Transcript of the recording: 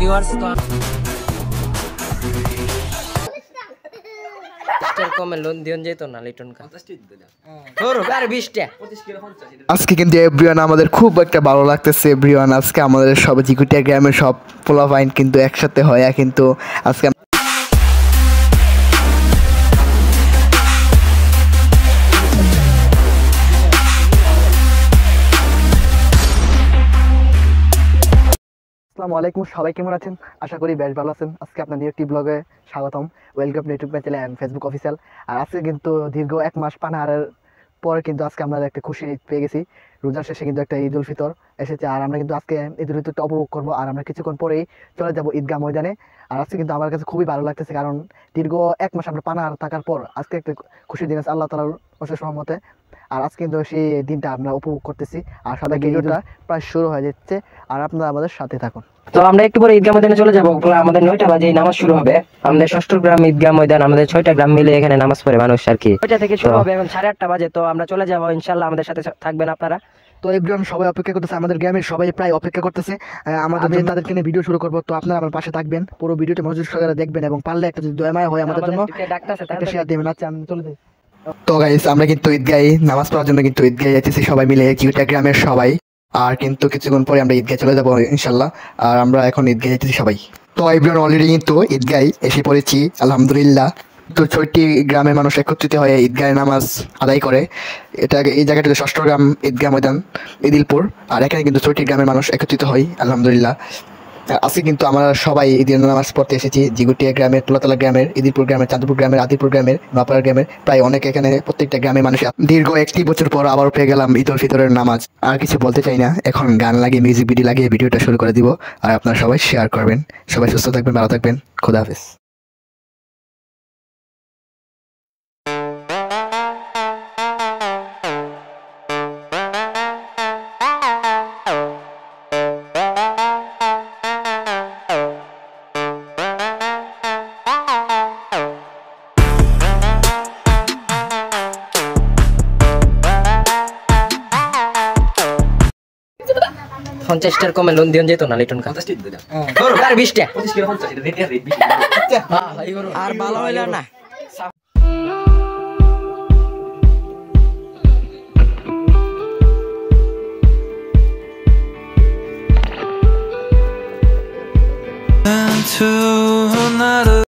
Viewers তো কমে loan দিন যেত না লিটন কা আরে 20 টা আজকে কিন্তু এভরিওয়ান আমাদের খুব একটা ভালো লাগতেছে এভরিওয়ান। আজকে আমাদের সব জিকুটিয়া গ্রামের সব পোলাপাইন কিন্তু একসাথে হয় কিন্তু আজকে আসসালামু আলাইকুম, সবাই কেমন আছেন? আশা করি বেশ ভালো আছেন। আজকে আপনাদের একটি ব্লগে স্বাগতম। Welcome YouTube channel and Facebook official. আর আজকে কিন্তু দীর্ঘ 1 মাস পানাহারের পর কিন্তু আজকে আমরা একটা খুশি ঈদ পেয়ে গেছি। রোজার শেষে কিন্তু একটা ঈদ উল ফিতর এসেছে। আর আমরা কিন্তু আজকে ঈদ উল ফিতরটা উপভোগ করবো। আর আমরা কিছুক্ষণ পরেই চলে যাবো ঈদগাহ ময়দানে। আর আজকে কিন্তু আমার কাছে খুবই ভালো লাগতেছে, কারণ দীর্ঘ 1 মাস আমরা পানাহার থাকার পর আজকে একটা খুশির দিন আছে আল্লাহ তাআলার অশেষ রহমতে। আর আজকে কিন্তু সেই দিনটা আমরা উপভোগ করতেছি। আর সবাইকে ঈদটা প্রায় শুরু হয়ে যাচ্ছে, আর আপনারা আমাদের সাথে থাকুন। তো আমরা একটু পরে ঈদগাহ ময়দানে চলে যাব। আমাদের 9টা বাজে নামাজ শুরু হবে। আমাদের ষষ্ঠ গ্রাম ঈদগাহ ময়দান, আমাদের 6টা গ্রাম মিলে এখানে নামাজ পড়ে মানুষ আর কি। 9টা থেকে শুরু হবে এবং 8:30 বাজে। তো আমরা চলে যাব, ইনশাআল্লাহ আমাদের সাথে থাকবেন আপনারা। তো এভরিওয়ান সবাই অপেক্ষা করতেছে, আমাদের গ্রামের সবাই প্রায় অপেক্ষা করতেছে আমাদের তাদেরকে নিয়ে ভিডিও শুরু করবো। তো আপনারা আমার পাশে থাকবেন, পুরো ভিডিওটা মনোযোগ সহকারে দেখবেন এবং পারলে একটা যদি দয়ামায়া হয় আমাদের জন্য একটা শেয়ার দিবেন। আচ্ছা আমি চলে যাই। তো গাইস আমরা কিন্তু ঈদগাহে নামাজ পড়ার জন্য কিন্তু ঈদগাহে যাইতেছি সবাই মিলে, জিকুটিয়া গ্রামের সবাই। আর কিন্তু কিছুক্ষণ পরে আমরা ঈদগাহে চলে যাবো ইনশাল্লাহ। আর আমরা এখন ঈদগাহে যাইতেছি সবাই। তো এভরিওয়ান অলরেডি কিন্তু ঈদগাহে এসে পড়েছি আলহামদুলিল্লাহ। তো 6টি গ্রামের মানুষ একত্রিত হয়ে ঈদগাহে নামাজ আদায় করে। এই জায়গাটিতে ষষ্ঠ গ্রাম ঈদগাহ ময়দান ইদিলপুর। আর এখানে কিন্তু 6টি গ্রামের মানুষ একত্রিত হয় আলহামদুলিল্লাহ। আজকে কিন্তু আমরা সবাই ঈদের নামাজ পড়তে এসেছি জিকুটিয়া গ্রামের, তুলাতলা গ্রামের, ইদিলপুর গ্রামের, চাঁদপুর গ্রামের, আদিপুর গ্রামের, নোয়াপাড়া গ্রামের, প্রায় অনেক এখানে প্রত্যেকটা গ্রামের মানুষ। দীর্ঘ 1টি বছর পর আবার পেয়ে গেলাম ঈদ উল ফিতরের নামাজ। আর কিছু বলতে চাই না, এখন গান লাগিয়ে মিউজিক ভিডিও লাগিয়ে ভিডিওটা শুরু করে দিব। আর আপনারা সবাই শেয়ার করবেন। সবাই সুস্থ থাকবেন, ভালো থাকবেন, খোদা হাফেজ। পঞ্চাশটার কমে লোন দিন যেত না লিটন কা আরে 20 টা আর ভালো হইল না। To another